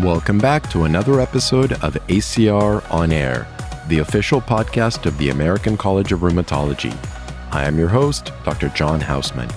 Welcome back to another episode of ACR On Air, the official podcast of the American College of Rheumatology. I am your host, Dr. John Hausman.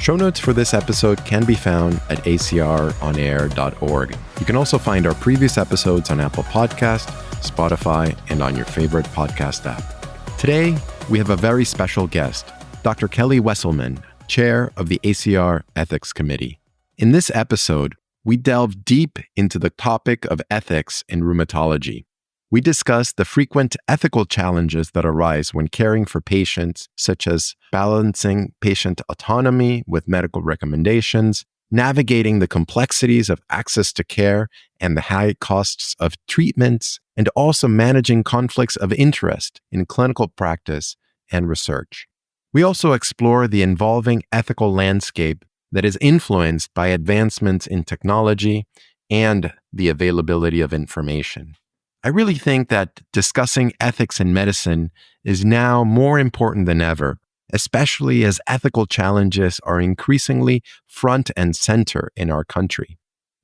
Show notes for this episode can be found at acronair.org. You can also find our previous episodes on Apple Podcast, Spotify, and on your favorite podcast app. Today, we have a very special guest, Dr. Kelly Weselman, Chair of the ACR Ethics Committee. In this episode, we delve deep into the topic of ethics in rheumatology. We discuss the frequent ethical challenges that arise when caring for patients, such as balancing patient autonomy with medical recommendations, navigating the complexities of access to care and the high costs of treatments, and also managing conflicts of interest in clinical practice and research. We also explore the evolving ethical landscape that is influenced by advancements in technology and the availability of information. I really think that discussing ethics in medicine is now more important than ever, especially as ethical challenges are increasingly front and center in our country.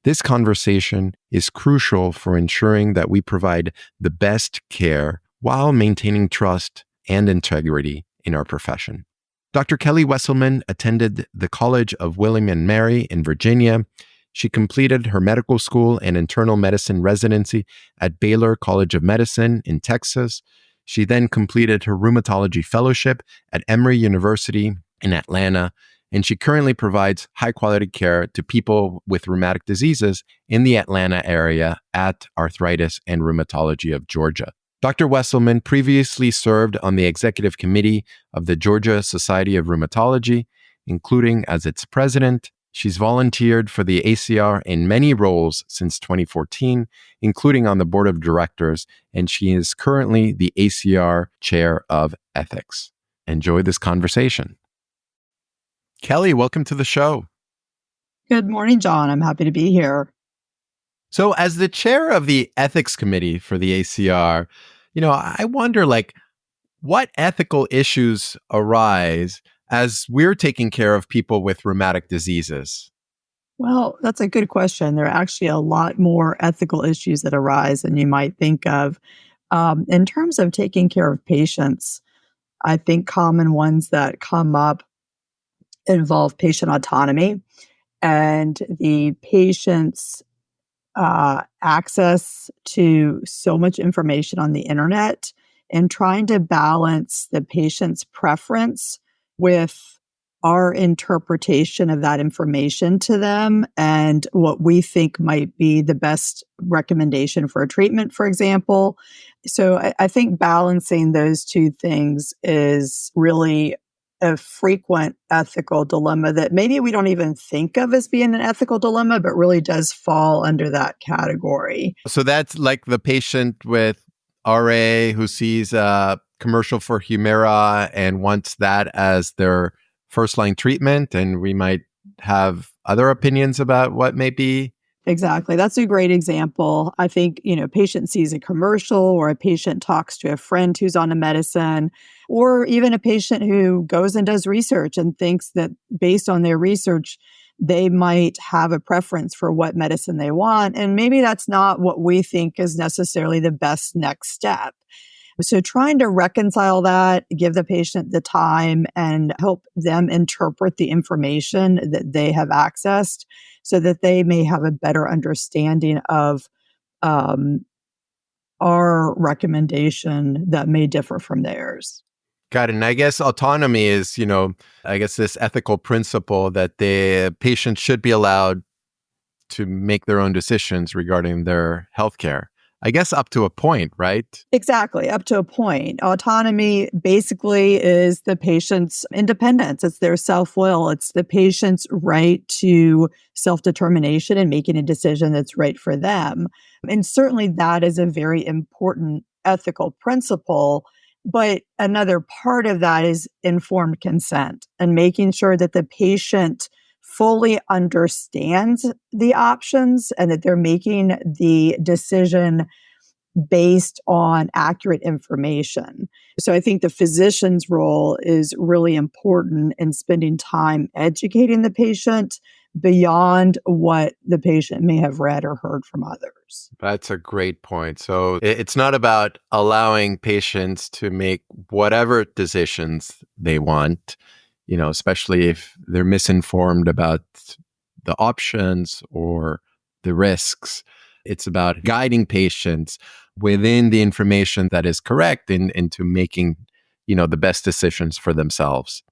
This conversation is crucial for ensuring that we provide the best care while maintaining trust and integrity in our profession. Dr. Kelly Weselman attended the College of William and Mary in Virginia. She completed her medical school and internal medicine residency at Baylor College of Medicine in Texas. She then completed her rheumatology fellowship at Emory University in Atlanta, and she currently provides high-quality care to people with rheumatic diseases in the Atlanta area at Arthritis and Rheumatology of Georgia. Dr. Weselman previously served on the executive committee of the Georgia Society of Rheumatology, including as its president. She's volunteered for the ACR in many roles since 2014, including on the board of directors, and she is currently the ACR Chair of Ethics. Enjoy this conversation. Kelly, welcome to the show. Good morning, John. I'm happy to be here. So as the chair of the ethics committee for the ACR, I wonder, what ethical issues arise as we're taking care of people with rheumatic diseases? Well, that's a good question. There are actually a lot more ethical issues that arise than you might think of. In terms of taking care of patients, I think common ones that come up involve patient autonomy and the patient's access to so much information on the internet, and trying to balance the patient's preference with our interpretation of that information to them and what we think might be the best recommendation for a treatment, for example. So I think balancing those two things is really a frequent ethical dilemma that maybe we don't even think of as being an ethical dilemma, but really does fall under that category. So that's like the patient with RA who sees a commercial for Humira and wants that as their first-line treatment, and we might have other opinions about what may be. Exactly. That's a great example. I think, a patient sees a commercial, or a patient talks to a friend who's on a medicine, or even a patient who goes and does research and thinks that based on their research, they might have a preference for what medicine they want. And maybe that's not what we think is necessarily the best next step. So trying to reconcile that, give the patient the time and help them interpret the information that they have accessed so that they may have a better understanding of our recommendation that may differ from theirs. Got it. And I guess autonomy is, this ethical principle that the patient should be allowed to make their own decisions regarding their healthcare. I guess up to a point, right? Exactly, up to a point. Autonomy basically is the patient's independence. It's their self-will. It's the patient's right to self-determination and making a decision that's right for them. And certainly that is a very important ethical principle. But another part of that is informed consent and making sure that the patient fully understands the options and that they're making the decision based on accurate information. So I think the physician's role is really important in spending time educating the patient, beyond what the patient may have read or heard from others. That's a great point. So it's not about allowing patients to make whatever decisions they want, especially if they're misinformed about the options or the risks. It's about guiding patients within the information that is correct into making, the best decisions for themselves.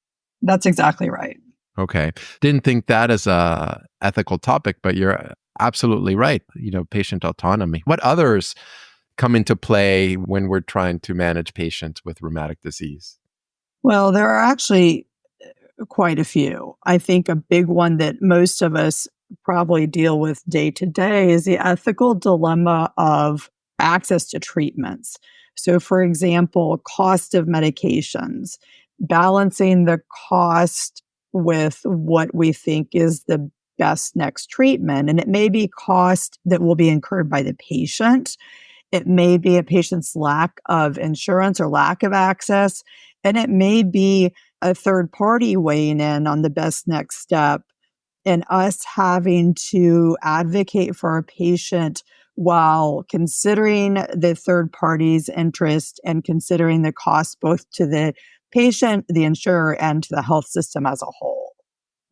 That's exactly right. Okay. Didn't think that as a ethical topic, but you're absolutely right. Patient autonomy. What others come into play when we're trying to manage patients with rheumatic disease? Well, there are actually quite a few. I think a big one that most of us probably deal with day to day is the ethical dilemma of access to treatments. So, for example, cost of medications, balancing the cost with what we think is the best next treatment. And it may be cost that will be incurred by the patient. It may be a patient's lack of insurance or lack of access, and it may be a third party weighing in on the best next step, and us having to advocate for our patient while considering the third party's interest and considering the cost both to the patient, the insurer, and to the health system as a whole.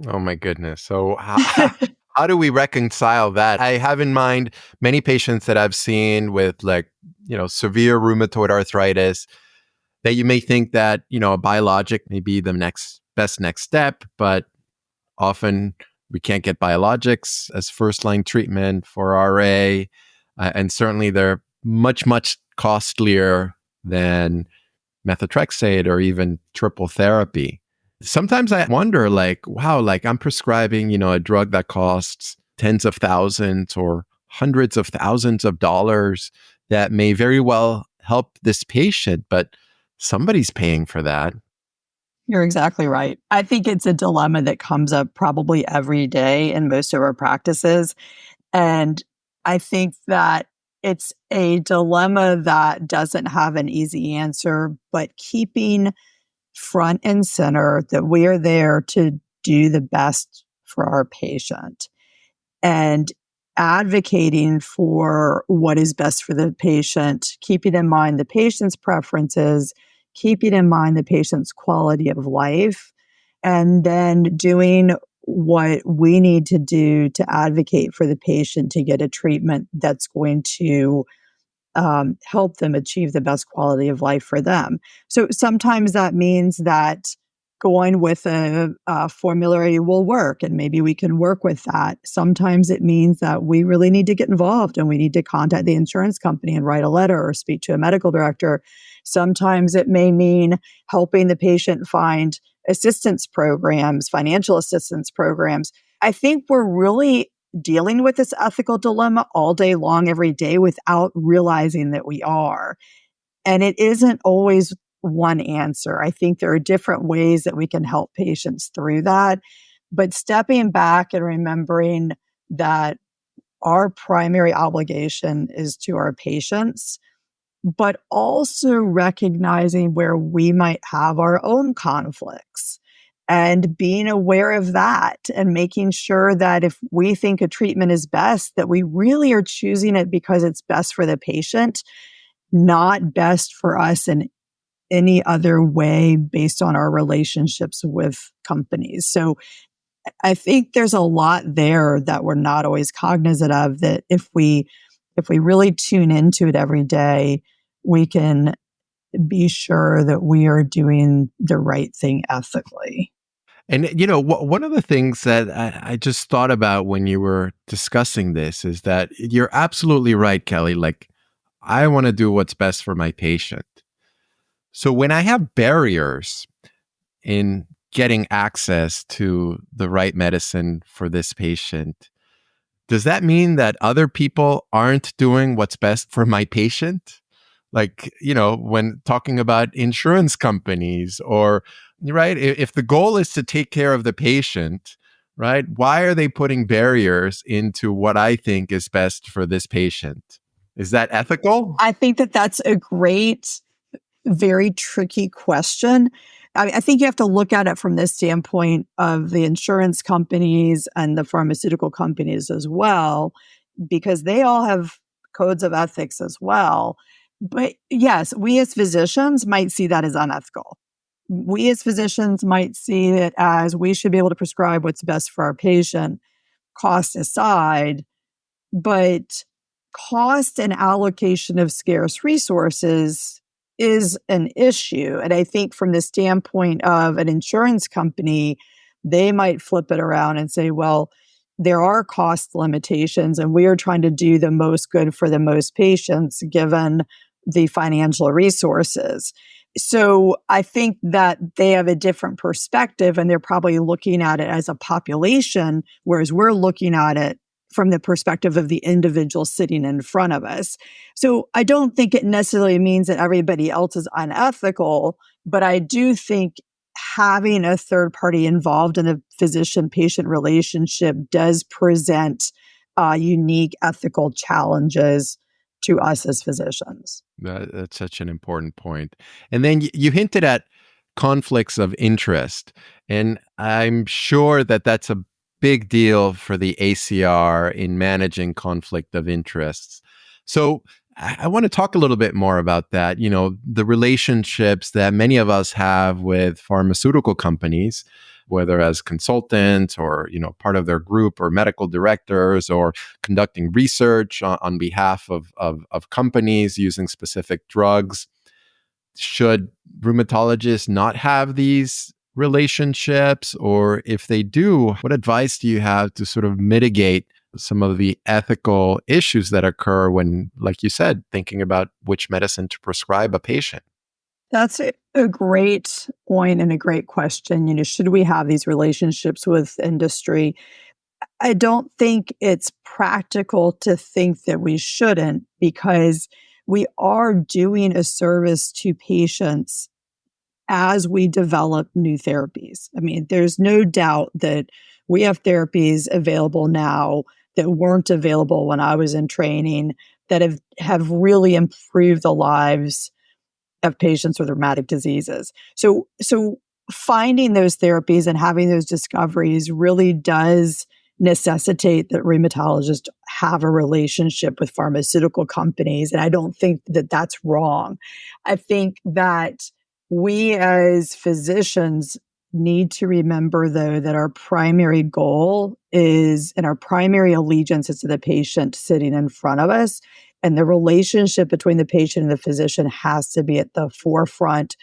Oh my goodness. So how do we reconcile that? I have in mind many patients that I've seen with severe rheumatoid arthritis that you may think that, a biologic may be the best next step, but often we can't get biologics as first line treatment for RA. And certainly they're much, much costlier than methotrexate or even triple therapy. Sometimes I wonder, wow, I'm prescribing, a drug that costs tens of thousands or hundreds of thousands of dollars that may very well help this patient, but somebody's paying for that. You're exactly right. I think it's a dilemma that comes up probably every day in most of our practices. And I think that it's a dilemma that doesn't have an easy answer, but keeping front and center that we are there to do the best for our patient and advocating for what is best for the patient, keeping in mind the patient's preferences, keeping in mind the patient's quality of life, and then doing what we need to do to advocate for the patient to get a treatment that's going to help them achieve the best quality of life for them. So sometimes that means that going with a formulary will work, and maybe we can work with that. Sometimes it means that we really need to get involved and we need to contact the insurance company and write a letter or speak to a medical director. Sometimes it may mean helping the patient find assistance programs, financial assistance programs. I think we're really dealing with this ethical dilemma all day long, every day, without realizing that we are. And it isn't always one answer. I think there are different ways that we can help patients through that. But stepping back and remembering that our primary obligation is to our patients, but also recognizing where we might have our own conflicts and being aware of that and making sure that if we think a treatment is best, that we really are choosing it because it's best for the patient, not best for us in any other way based on our relationships with companies. So I think there's a lot there that we're not always cognizant of, that if we really tune into it every day, we can be sure that we are doing the right thing ethically. And, one of the things that I just thought about when you were discussing this is that you're absolutely right, Kelly. I want to do what's best for my patient. So when I have barriers in getting access to the right medicine for this patient, does that mean that other people aren't doing what's best for my patient? When talking about insurance companies or, right, if the goal is to take care of the patient, right, why are they putting barriers into what I think is best for this patient? Is that ethical? I think that that's a great, very tricky question. I think you have to look at it from the standpoint of the insurance companies and the pharmaceutical companies as well, because they all have codes of ethics as well. But yes, we as physicians might see that as unethical. We as physicians might see it as we should be able to prescribe what's best for our patient, cost aside, but cost and allocation of scarce resources is an issue. And I think from the standpoint of an insurance company, they might flip it around and say, well, there are cost limitations, and we are trying to do the most good for the most patients given the financial resources. So I think that they have a different perspective, and they're probably looking at it as a population, whereas we're looking at it from the perspective of the individual sitting in front of us. So I don't think it necessarily means that everybody else is unethical, but I do think having a third party involved in the physician-patient relationship does present unique ethical challenges to us as physicians. That's such an important point. And then you hinted at conflicts of interest. And I'm sure that that's a big deal for the ACR in managing conflict of interests. So I want to talk a little bit more about that. You know, the relationships that many of us have with pharmaceutical companies, whether as consultants or, you know, part of their group or medical directors or conducting research on behalf of companies using specific drugs. Should rheumatologists not have these relationships? Or if they do, what advice do you have to sort of mitigate some of the ethical issues that occur when, like you said, thinking about which medicine to prescribe a patient? That's a great point and a great question. You know, should we have these relationships with industry? I don't think it's practical to think that we shouldn't, because we are doing a service to patients as we develop new therapies. I mean, there's no doubt that we have therapies available now that weren't available when I was in training that have really improved the lives of patients with rheumatic diseases. So finding those therapies and having those discoveries really does necessitate that rheumatologists have a relationship with pharmaceutical companies. And I don't think that that's wrong. I think that we as physicians need to remember, though, that our primary goal is, and our primary allegiance is to the patient sitting in front of us. And the relationship between the patient and the physician has to be at the forefront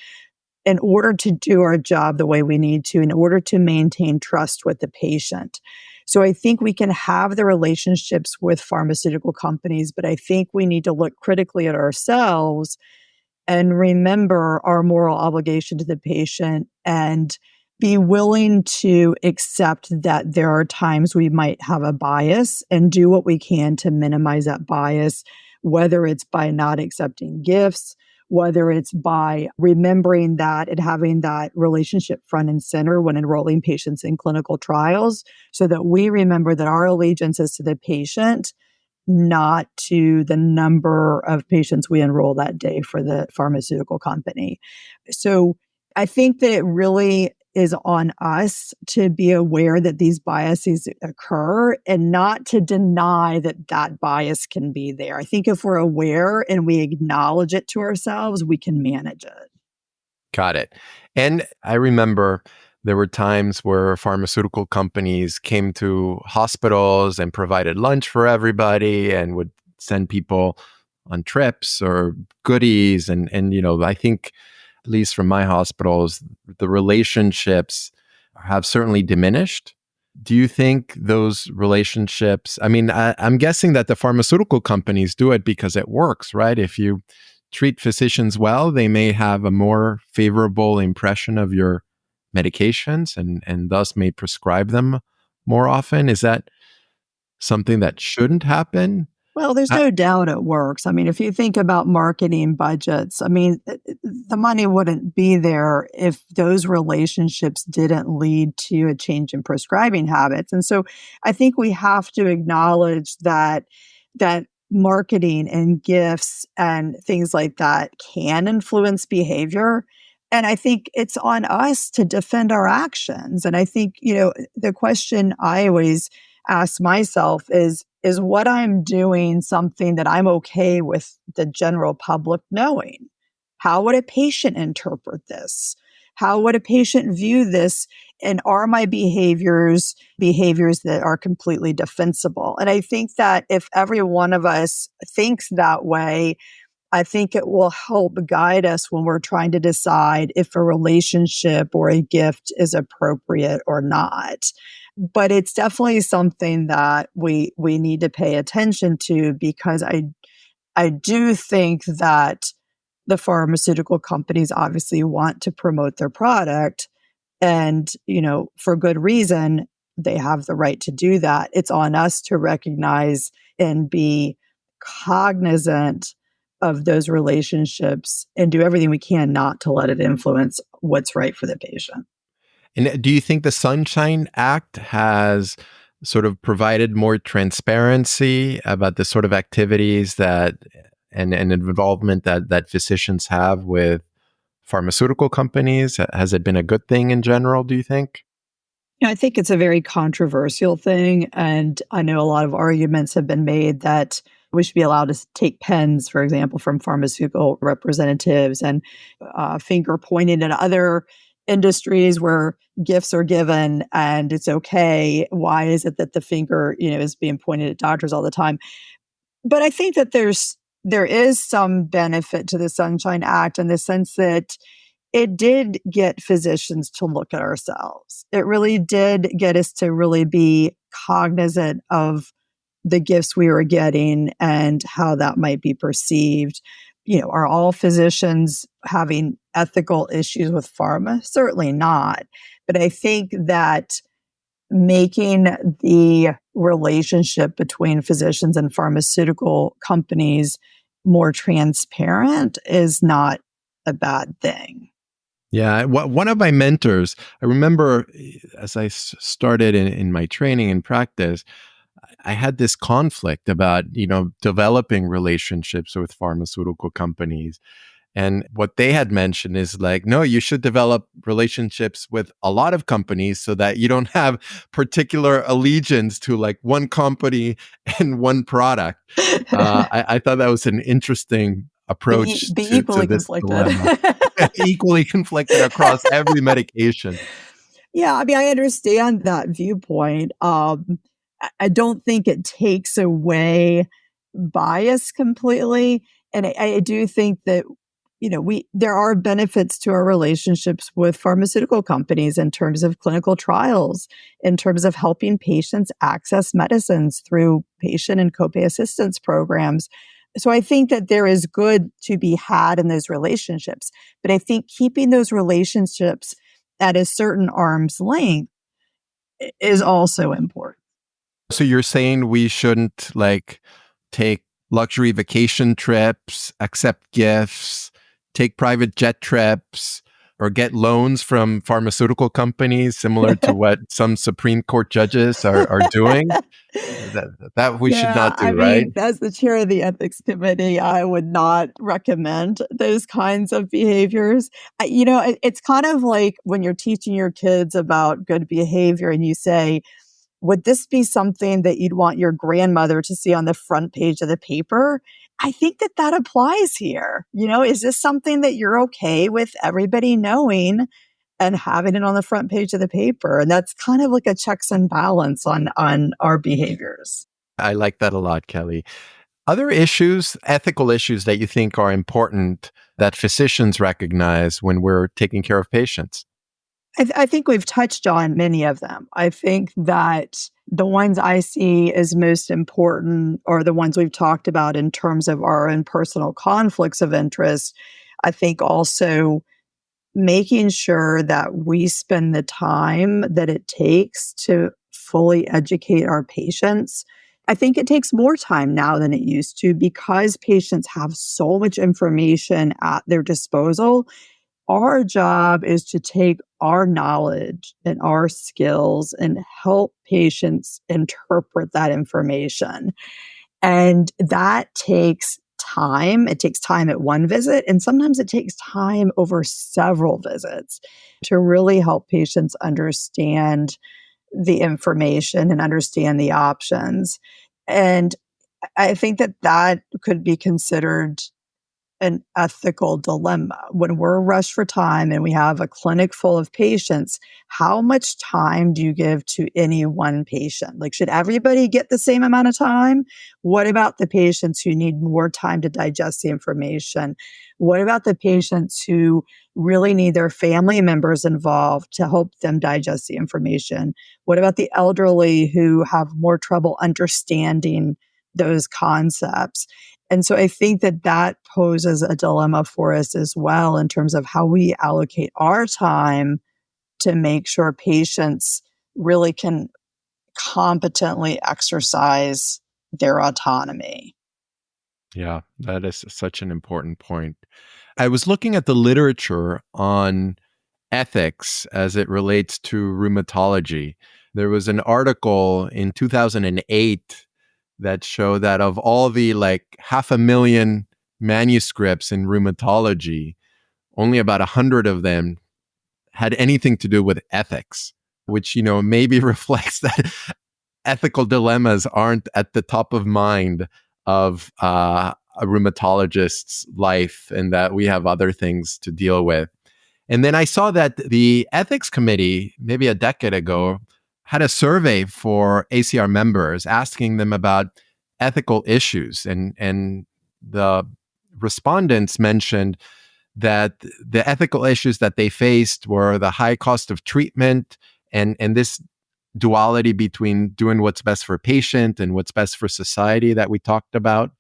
in order to do our job the way we need to, in order to maintain trust with the patient. So I think we can have the relationships with pharmaceutical companies, but I think we need to look critically at ourselves and remember our moral obligation to the patient and be willing to accept that there are times we might have a bias and do what we can to minimize that bias, whether it's by not accepting gifts, whether it's by remembering that and having that relationship front and center when enrolling patients in clinical trials, so that we remember that our allegiance is to the patient, not to the number of patients we enroll that day for the pharmaceutical company. So I think that it really is on us to be aware that these biases occur and not to deny that that bias can be there. I think if we're aware and we acknowledge it to ourselves, we can manage it. Got it. And I remember there were times where pharmaceutical companies came to hospitals and provided lunch for everybody and would send people on trips or goodies. And you know, I think, at least from my hospitals, the relationships have certainly diminished. Do you think those relationships, I mean, I'm guessing that the pharmaceutical companies do it because it works, right? If you treat physicians well, they may have a more favorable impression of your medications and thus may prescribe them more often. Is that something that shouldn't happen? Well, there's Uh, no doubt it works. I mean, if you think about marketing budgets, I mean, the money wouldn't be there if those relationships didn't lead to a change in prescribing habits. And so I think we have to acknowledge that marketing and gifts and things like that can influence behavior. And I think it's on us to defend our actions. And I think, the question I always ask myself is what I'm doing something that I'm okay with the general public knowing? How would a patient interpret this? How would a patient view this? And are my behaviors that are completely defensible? And I think that if every one of us thinks that way, I think it will help guide us when we're trying to decide if a relationship or a gift is appropriate or not. But it's definitely something that we need to pay attention to, because I do think that the pharmaceutical companies obviously want to promote their product, and, for good reason. They have the right to do that. It's on us to recognize and be cognizant of those relationships and do everything we can not to let it influence what's right for the patient. And do you think the Sunshine Act has sort of provided more transparency about the sort of activities that and involvement that physicians have with pharmaceutical companies? Has it been a good thing in general, do you think? I think it's a very controversial thing. And I know a lot of arguments have been made that we should be allowed to take pens, for example, from pharmaceutical representatives, and finger pointed at other industries where gifts are given and it's okay. Why is it that the finger, is being pointed at doctors all the time? But I think that there is some benefit to the Sunshine Act in the sense that it did get physicians to look at ourselves. It really did get us to really be cognizant of the gifts we were getting and how that might be perceived. Are all physicians having ethical issues with pharma? Certainly not. But I think that making the relationship between physicians and pharmaceutical companies more transparent is not a bad thing. Yeah, one of my mentors, I remember as I started in my training and practice, I had this conflict about, developing relationships with pharmaceutical companies. And what they had mentioned is like, no, you should develop relationships with a lot of companies so that you don't have particular allegiance to like one company and one product. I thought that was an interesting approach Be to equally this conflicted. dilemma. Equally conflicted across every medication. Yeah, I mean, I understand that viewpoint. I don't think it takes away bias completely, and I do think that there are benefits to our relationships with pharmaceutical companies in terms of clinical trials, in terms of helping patients access medicines through patient and copay assistance programs. So I think that there is good to be had in those relationships, but I think keeping those relationships at a certain arm's length is also important. So you're saying we shouldn't like take luxury vacation trips, accept gifts, take private jet trips, or get loans from pharmaceutical companies, similar to what some Supreme Court judges are doing? That we should Yeah, not I do, right? mean, as the chair of the ethics committee, I would not recommend those kinds of behaviors. It's kind of like when you're teaching your kids about good behavior and you say, would this be something that you'd want your grandmother to see on the front page of the paper? I think that applies here. Is this something that you're okay with everybody knowing and having it on the front page of the paper? And that's kind of like a checks and balance on our behaviors. I like that a lot, Kelly. Other issues, ethical issues that you think are important that physicians recognize when we're taking care of patients? I think we've touched on many of them. I think that the ones I see as most important are the ones we've talked about in terms of our own personal conflicts of interest. I think also making sure that we spend the time that it takes to fully educate our patients. I think it takes more time now than it used to because patients have so much information at their disposal. Our job is to take our knowledge and our skills and help patients interpret that information. And that takes time. It takes time at one visit, and sometimes it takes time over several visits to really help patients understand the information and understand the options. And I think that that could be considered an ethical dilemma. When we're rushed for time and we have a clinic full of patients, how much time do you give to any one patient? Like, should everybody get the same amount of time? What about the patients who need more time to digest the information? What about the patients who really need their family members involved to help them digest the information? What about the elderly who have more trouble understanding those concepts? And so I think that that poses a dilemma for us as well in terms of how we allocate our time to make sure patients really can competently exercise their autonomy. Yeah, that is such an important point. I was looking at the literature on ethics as it relates to rheumatology. There was an article in 2008 that showed that of all the like 500,000 manuscripts in rheumatology, only about 100 of them had anything to do with ethics, which, maybe reflects that ethical dilemmas aren't at the top of mind of a rheumatologist's life, and that we have other things to deal with. And then I saw that the ethics committee, maybe a decade ago, had a survey for ACR members asking them about ethical issues. And the respondents mentioned that the ethical issues that they faced were the high cost of treatment and this duality between doing what's best for a patient and what's best for society that we talked about.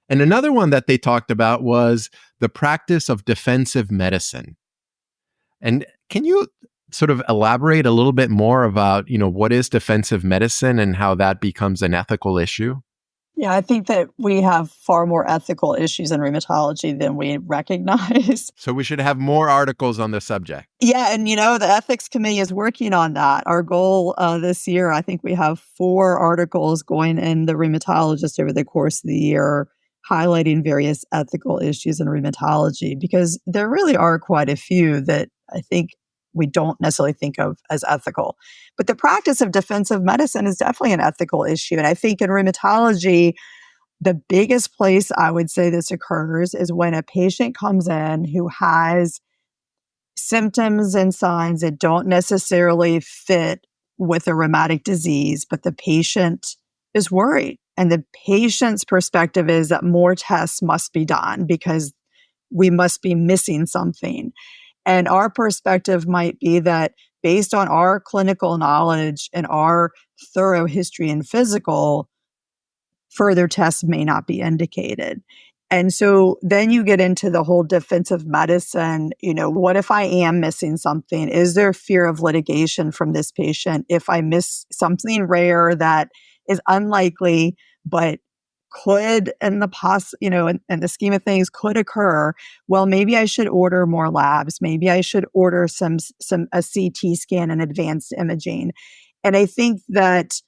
And another one that they talked about was the practice of defensive medicine. And can you sort of elaborate a little bit more about, what is defensive medicine and how that becomes an ethical issue? Yeah, I think that we have far more ethical issues in rheumatology than we recognize. So we should have more articles on the subject. Yeah, and the ethics committee is working on that. Our goal this year, I think we have 4 articles going in the Rheumatologist over the course of the year, highlighting various ethical issues in rheumatology, because there really are quite a few that I think we don't necessarily think of as ethical. But the practice of defensive medicine is definitely an ethical issue. And I think in rheumatology, the biggest place I would say this occurs is when a patient comes in who has symptoms and signs that don't necessarily fit with a rheumatic disease, but the patient is worried. And the patient's perspective is that more tests must be done because we must be missing something. And our perspective might be that based on our clinical knowledge and our thorough history and physical, further tests may not be indicated. And so then you get into the whole defensive medicine. What if I am missing something? Is there fear of litigation from this patient if I miss something rare that is unlikely, but could in the scheme of things could occur? Well, maybe I should order more labs. Maybe I should order a CT scan and advanced imaging. And I think that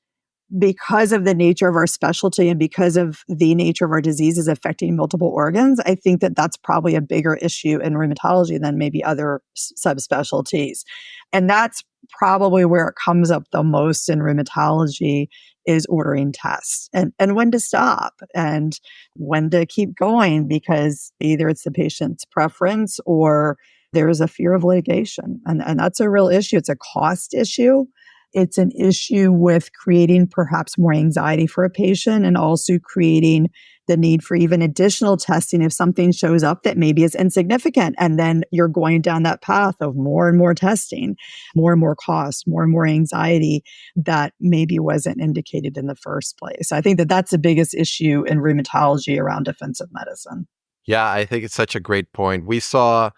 because of the nature of our specialty and because of the nature of our diseases affecting multiple organs, I think that that's probably a bigger issue in rheumatology than maybe other subspecialties. And that's probably where it comes up the most in rheumatology is ordering tests and when to stop and when to keep going, because either it's the patient's preference or there is a fear of litigation. And that's a real issue. It's a cost issue. It's an issue with creating perhaps more anxiety for a patient and also creating the need for even additional testing if something shows up that maybe is insignificant. And then you're going down that path of more and more testing, more and more costs, more and more anxiety that maybe wasn't indicated in the first place. I think that that's the biggest issue in rheumatology around defensive medicine. Yeah, I think it's such a great point. We saw,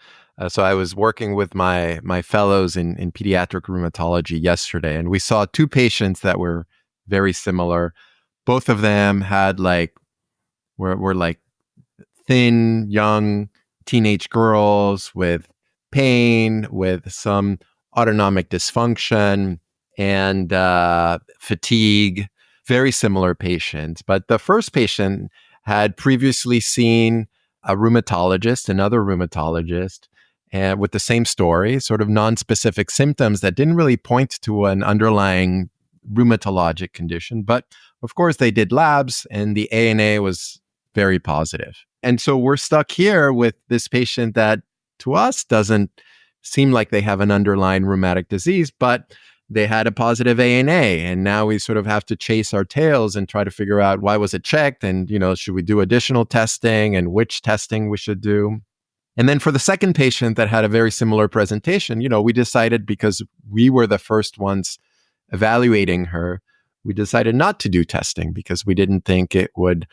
so I was working with my fellows in pediatric rheumatology yesterday, and we saw 2 patients that were very similar. Both of them had were like thin, young teenage girls with pain, with some autonomic dysfunction and fatigue, very similar patients. But the first patient had previously seen another rheumatologist, and with the same story, sort of non-specific symptoms that didn't really point to an underlying rheumatologic condition. But of course, they did labs and the ANA was very positive. And so we're stuck here with this patient that to us doesn't seem like they have an underlying rheumatic disease, but they had a positive ANA. And now we sort of have to chase our tails and try to figure out why was it checked? And, should we do additional testing and which testing we should do? And then for the second patient that had a very similar presentation, we decided, because we were the first ones evaluating her, we decided not to do testing because we didn't think it would,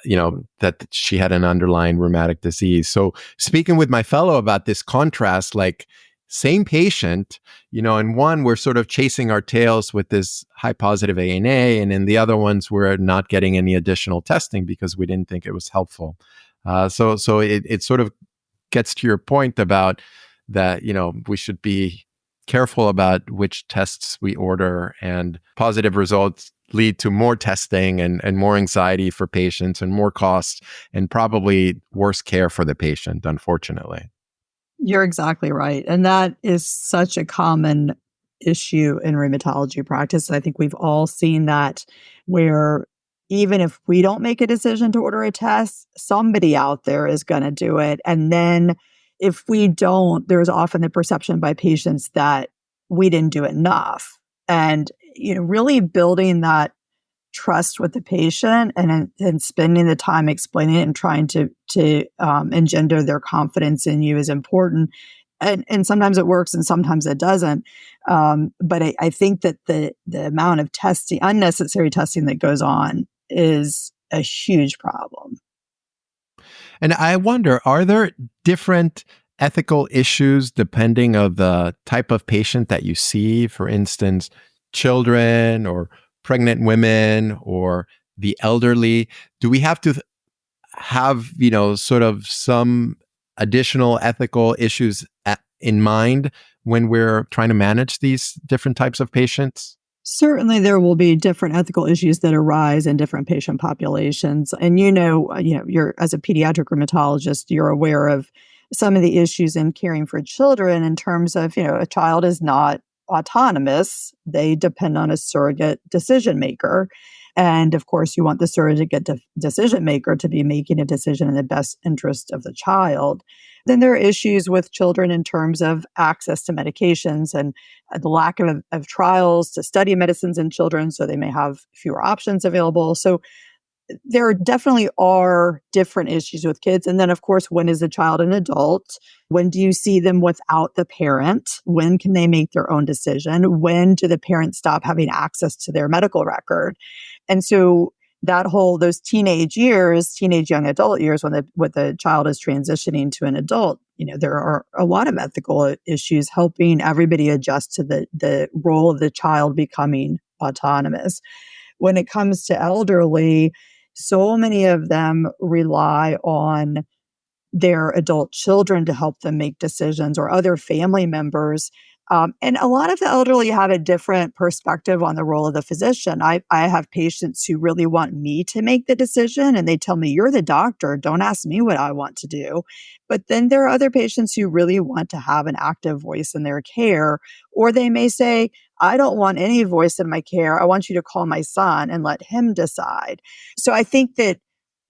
that she had an underlying rheumatic disease. So speaking with my fellow about this contrast, like same patient, in one, we're sort of chasing our tails with this high positive ANA, and in the other ones, we're not getting any additional testing because we didn't think it was helpful. So it sort of gets to your point about that, we should be careful about which tests we order, and positive results lead to more testing and more anxiety for patients and more costs and probably worse care for the patient, unfortunately. You're exactly right. And that is such a common issue in rheumatology practice. I think we've all seen that, where even if we don't make a decision to order a test, somebody out there is going to do it. And then if we don't, there's often the perception by patients that we didn't do enough. And, really building that trust with the patient and spending the time explaining it and trying to engender their confidence in you is important. And sometimes it works and sometimes it doesn't. But I think that the amount of testing, unnecessary testing that goes on, is a huge problem. And I wonder, are there different ethical issues depending on the type of patient that you see? For instance, children or pregnant women or the elderly? Do we have to have, sort of some additional ethical issues in mind when we're trying to manage these different types of patients? Certainly, there will be different ethical issues that arise in different patient populations. And you're, as a pediatric rheumatologist, you're aware of some of the issues in caring for children in terms of, a child is not autonomous. They depend on a surrogate decision maker. And of course, you want the surrogate decision maker to be making a decision in the best interest of the child. Then there are issues with children in terms of access to medications and the lack of trials to study medicines in children, so they may have fewer options available. So there definitely are different issues with kids. And then, of course, when is the child an adult? When do you see them without the parent? When can they make their own decision? When do the parents stop having access to their medical record? And so those teenage young adult years, when the child is transitioning to an adult, there are a lot of ethical issues helping everybody adjust to the role of the child becoming autonomous. When it comes to elderly, so many of them rely on their adult children to help them make decisions, or other family members. And a lot of the elderly have a different perspective on the role of the physician. I have patients who really want me to make the decision, and they tell me, "You're the doctor, don't ask me what I want to do." But then there are other patients who really want to have an active voice in their care, or they may say, "I don't want any voice in my care. I want you to call my son and let him decide." So I think that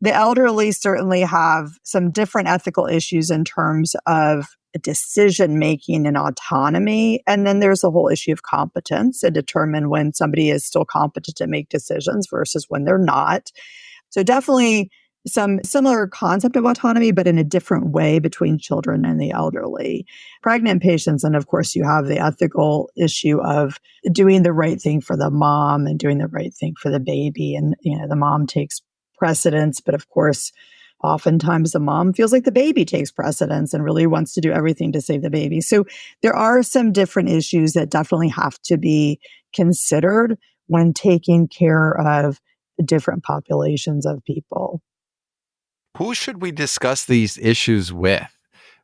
the elderly certainly have some different ethical issues in terms of decision making and autonomy. And then there's the whole issue of competence, and determine when somebody is still competent to make decisions versus when they're not. So definitely some similar concept of autonomy, but in a different way between children and the elderly. Pregnant patients, and of course, you have the ethical issue of doing the right thing for the mom and doing the right thing for the baby. And, the mom takes precedence, but of course, oftentimes the mom feels like the baby takes precedence and really wants to do everything to save the baby. So there are some different issues that definitely have to be considered when taking care of different populations of people. Who should we discuss these issues with?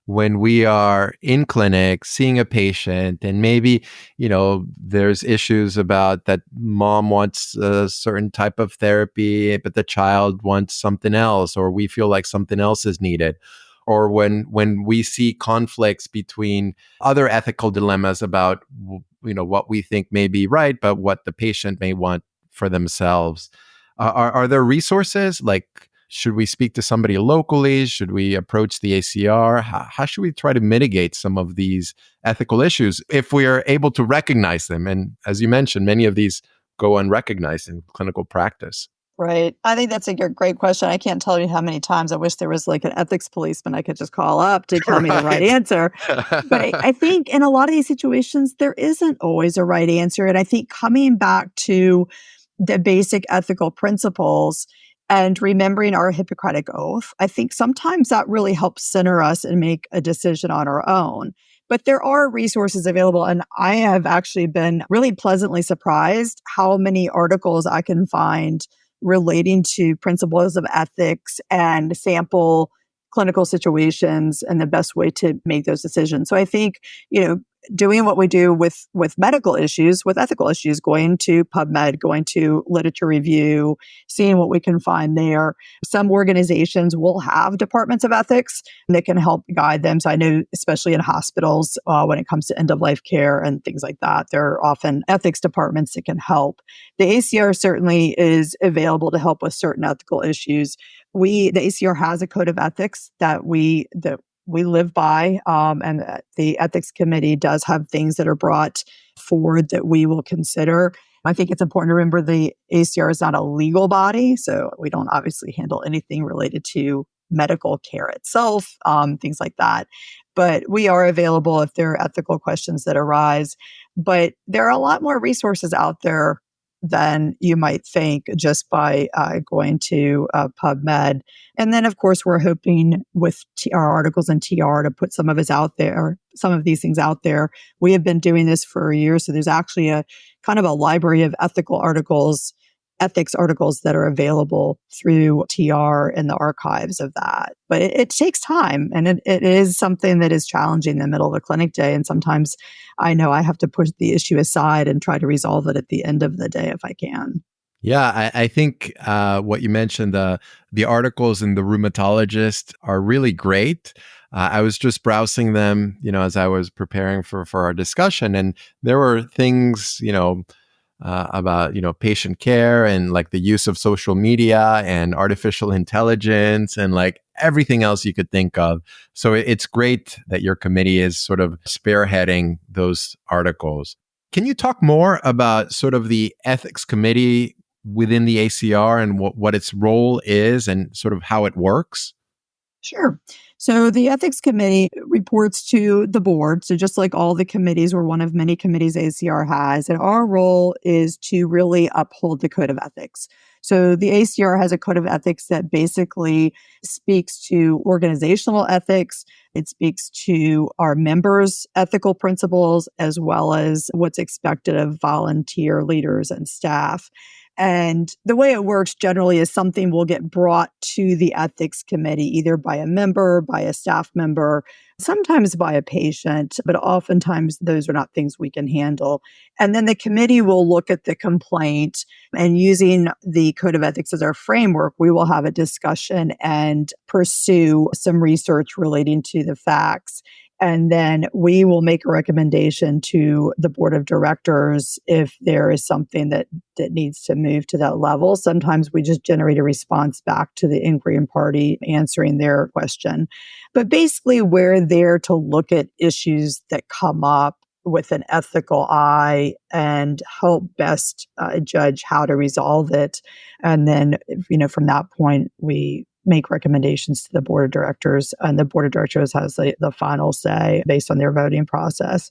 when we are in clinic seeing a patient and maybe, there's issues about that mom wants a certain type of therapy, but the child wants something else, or we feel like something else is needed. Or when we see conflicts between other ethical dilemmas about, what we think may be right, but what the patient may want for themselves. Are there resources? Like, should we speak to somebody locally? Should we approach the ACR? How should we try to mitigate some of these ethical issues if we are able to recognize them? And as you mentioned, many of these go unrecognized in clinical practice. Right. I think that's a great question. I can't tell you how many times I wish there was like an ethics policeman I could just call up to tell me the right Right. answer. But I think in a lot of these situations, there isn't always a right answer. And I think coming back to the basic ethical principles and remembering our Hippocratic oath, I think sometimes that really helps center us and make a decision on our own. But there are resources available. And I have actually been really pleasantly surprised how many articles I can find relating to principles of ethics and sample clinical situations and the best way to make those decisions. So I think, doing what we do with medical issues, with ethical issues, going to PubMed, going to literature review, seeing what we can find there. Some organizations will have departments of ethics that can help guide them. So I know, especially in hospitals, when it comes to end-of-life care and things like that, there are often ethics departments that can help. The ACR certainly is available to help with certain ethical issues. The ACR has a code of ethics that we live by, and the ethics committee does have things that are brought forward that we will consider. I think it's important to remember the ACR is not a legal body, so we don't obviously handle anything related to medical care itself, things like that. But we are available if there are ethical questions that arise. But there are a lot more resources out there than you might think just by going to PubMed. And then, of course, we're hoping with our articles in TR to put some of us out there, some of these things out there. We have been doing this for years. So there's actually a kind of a library of ethical articles, ethics articles that are available through TR and the archives of that. But it takes time, and it is something that is challenging in the middle of a clinic day. And sometimes I know I have to push the issue aside and try to resolve it at the end of the day if I can. Yeah, I think what you mentioned, the articles in the Rheumatologist are really great. I was just browsing them, as I was preparing for our discussion, and there were things, about patient care and like the use of social media and artificial intelligence and like everything else you could think of. So it's great that your committee is sort of spearheading those articles. Can you talk more about sort of the ethics committee within the ACR and what its role is and sort of how it works? Sure. So the ethics committee reports to the board. So just like all the committees, we're one of many committees ACR has. And our role is to really uphold the code of ethics. So the ACR has a code of ethics that basically speaks to organizational ethics. It speaks to our members' ethical principles, as well as what's expected of volunteer leaders and staff. And the way it works generally is something will get brought to the ethics committee, either by a member, by a staff member, sometimes by a patient, but oftentimes those are not things we can handle. And then the committee will look at the complaint, and using the code of ethics as our framework, we will have a discussion and pursue some research relating to the facts. And then we will make a recommendation to the board of directors if there is something that needs to move to that level. Sometimes we just generate a response back to the inquiry party answering their question. But basically, we're there to look at issues that come up with an ethical eye and help best judge how to resolve it. And then, from that point, we make recommendations to the board of directors, and the board of directors has the final say based on their voting process.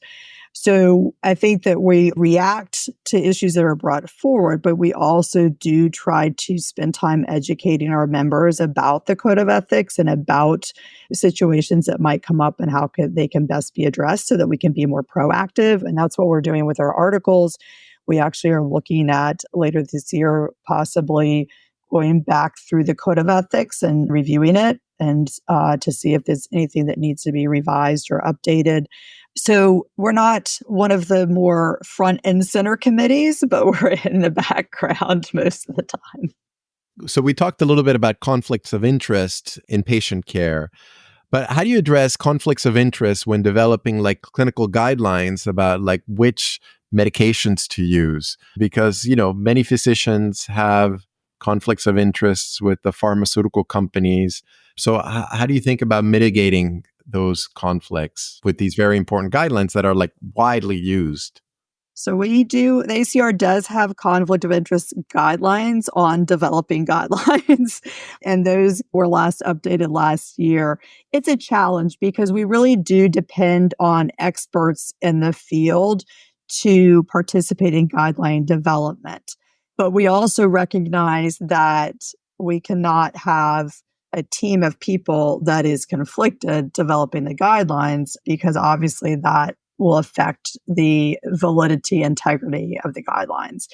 So I think that we react to issues that are brought forward, but we also do try to spend time educating our members about the code of ethics and about situations that might come up and how they can best be addressed so that we can be more proactive. And that's what we're doing with our articles. We actually are looking at later this year, possibly going back through the code of ethics and reviewing it and to see if there's anything that needs to be revised or updated. So we're not one of the more front and center committees, but we're in the background most of the time. So we talked a little bit about conflicts of interest in patient care. But how do you address conflicts of interest when developing like clinical guidelines about like which medications to use? Because, many physicians have conflicts of interests with the pharmaceutical companies. So how do you think about mitigating those conflicts with these very important guidelines that are like widely used? So the ACR does have conflict of interest guidelines on developing guidelines, and those were last updated last year. It's a challenge because we really do depend on experts in the field to participate in guideline development. But we also recognize that we cannot have a team of people that is conflicted developing the guidelines because obviously that will affect the validity, integrity of the guidelines.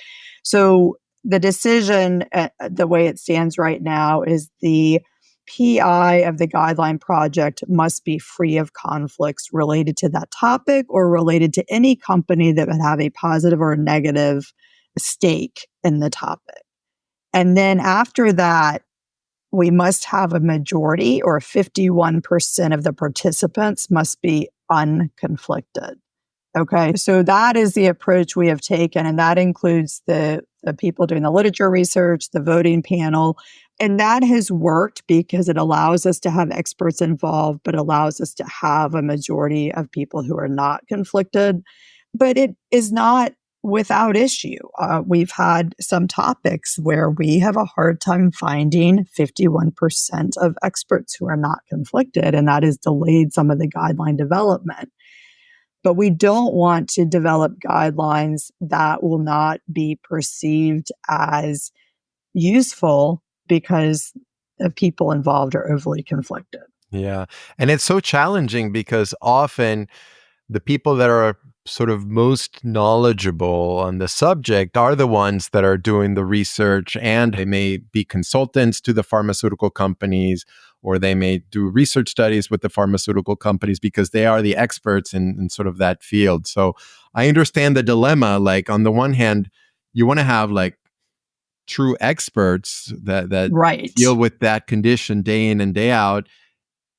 So the decision, the way it stands right now, is the PI of the guideline project must be free of conflicts related to that topic or related to any company that would have a positive or negative stake in the topic. And then after that, we must have a majority or 51% of the participants must be unconflicted. Okay, so that is the approach we have taken, and that includes the people doing the literature research, the voting panel, and that has worked because it allows us to have experts involved, but allows us to have a majority of people who are not conflicted. But it is not without issue. We've had some topics where we have a hard time finding 51% of experts who are not conflicted, and that has delayed some of the guideline development. But we don't want to develop guidelines that will not be perceived as useful because the people involved are overly conflicted. Yeah. And it's so challenging because often the people that are sort of most knowledgeable on the subject are the ones that are doing the research, and they may be consultants to the pharmaceutical companies, or they may do research studies with the pharmaceutical companies because they are the experts in sort of that field. So I understand the dilemma. Like on the one hand, you want to have like true experts that Right. deal with that condition day in and day out.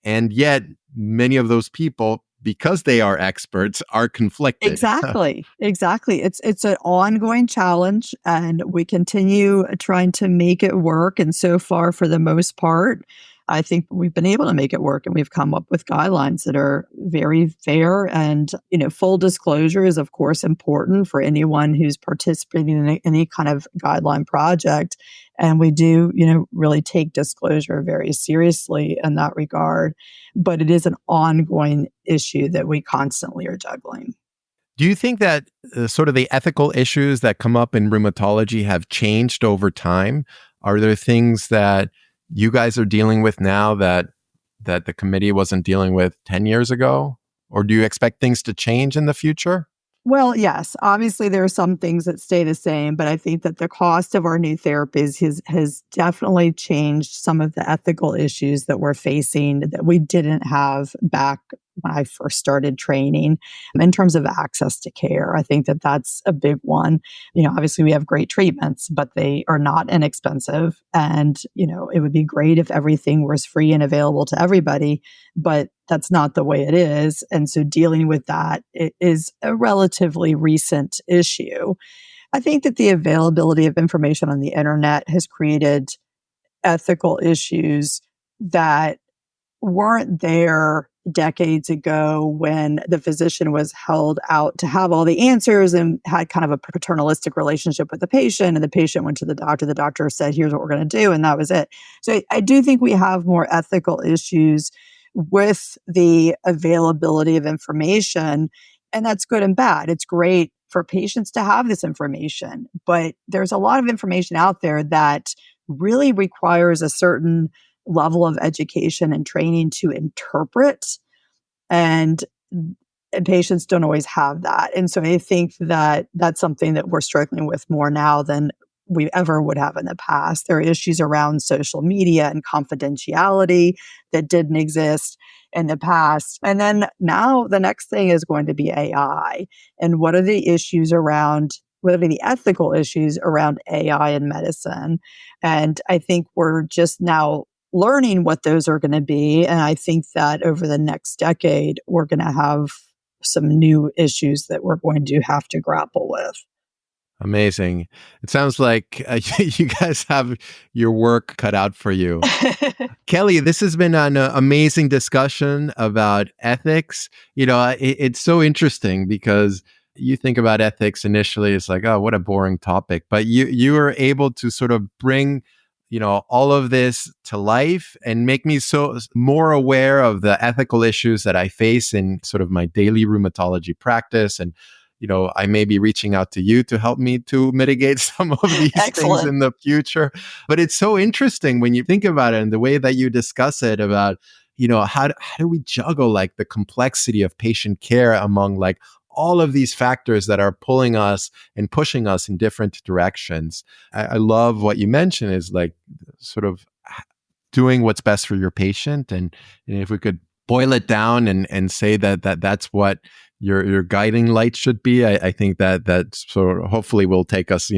And yet many of those people, because they are experts, are conflicted. Exactly. Exactly. It's an ongoing challenge and we continue trying to make it work. And so far, for the most part, I think we've been able to make it work and we've come up with guidelines that are very fair. And, full disclosure is, of course, important for anyone who's participating in any kind of guideline project. And we do, really take disclosure very seriously in that regard. But it is an ongoing issue that we constantly are juggling. Do you think that sort of the ethical issues that come up in rheumatology have changed over time? Are there things that you guys are dealing with now that the committee wasn't dealing with 10 years ago? Or do you expect things to change in the future? Well, yes, obviously there are some things that stay the same, but I think that the cost of our new therapies has definitely changed some of the ethical issues that we're facing that we didn't have back when I first started training in terms of access to care. I think that that's a big one. Obviously we have great treatments, but they are not inexpensive. And, it would be great if everything was free and available to everybody, but that's not the way it is. And so dealing with that is a relatively recent issue. I think that the availability of information on the internet has created ethical issues that weren't there decades ago when the physician was held out to have all the answers and had kind of a paternalistic relationship with the patient. And the patient went to the doctor. The doctor said, here's what we're going to do. And that was it. So I do think we have more ethical issues with the availability of information. And that's good and bad. It's great for patients to have this information, but there's a lot of information out there that really requires a certain level of education and training to interpret, and patients don't always have that. And so I think that that's something that we're struggling with more now than we ever would have in the past. There are issues around social media and confidentiality that didn't exist in the past. And then now the next thing is going to be AI. And what are the issues around, what are the ethical issues around AI in medicine? And I think we're just now learning what those are going to be. And I think that over the next decade, we're going to have some new issues that we're going to have to grapple with. Amazing. It sounds like you guys have your work cut out for you. Kelly, this has been an amazing discussion about ethics. It's so interesting because you think about ethics initially, it's like, oh, what a boring topic. But you are able to sort of bring, all of this to life and make me so more aware of the ethical issues that I face in sort of my daily rheumatology practice. And I may be reaching out to you to help me to mitigate some of these things Excellent. in the future. But it's so interesting when you think about it and the way that you discuss it about, how do we juggle like the complexity of patient care among like all of these factors that are pulling us and pushing us in different directions. I love what you mentioned is like sort of doing what's best for your patient. And if we could boil it down and say that's what your guiding light should be, I think that sort of hopefully will take us,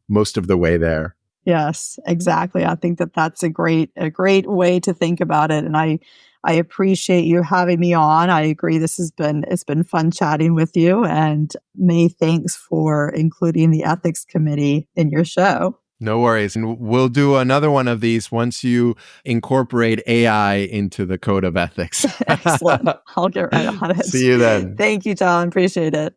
most of the way there. Yes, exactly. I think that that's a great way to think about it. And I appreciate you having me on. I agree. It's been fun chatting with you, and many thanks for including the ethics committee in your show. No worries. And we'll do another one of these once you incorporate AI into the code of ethics. Excellent. I'll get right on it. See you then. Thank you, John. Appreciate it.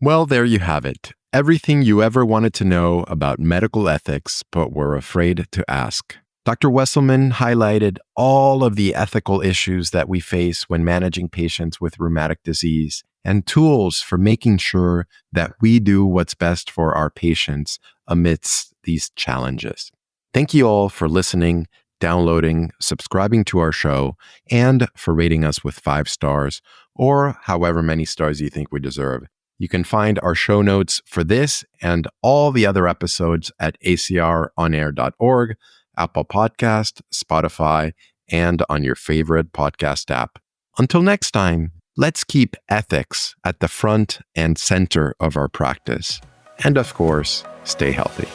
Well, there you have it. Everything you ever wanted to know about medical ethics, but were afraid to ask. Dr. Weselman highlighted all of the ethical issues that we face when managing patients with rheumatic disease and tools for making sure that we do what's best for our patients amidst these challenges. Thank you all for listening, downloading, subscribing to our show, and for rating us with 5 stars or however many stars you think we deserve. You can find our show notes for this and all the other episodes at acronair.org, Apple Podcast, Spotify, and on your favorite podcast app. Until next time, let's keep ethics at the front and center of our practice. And of course, stay healthy.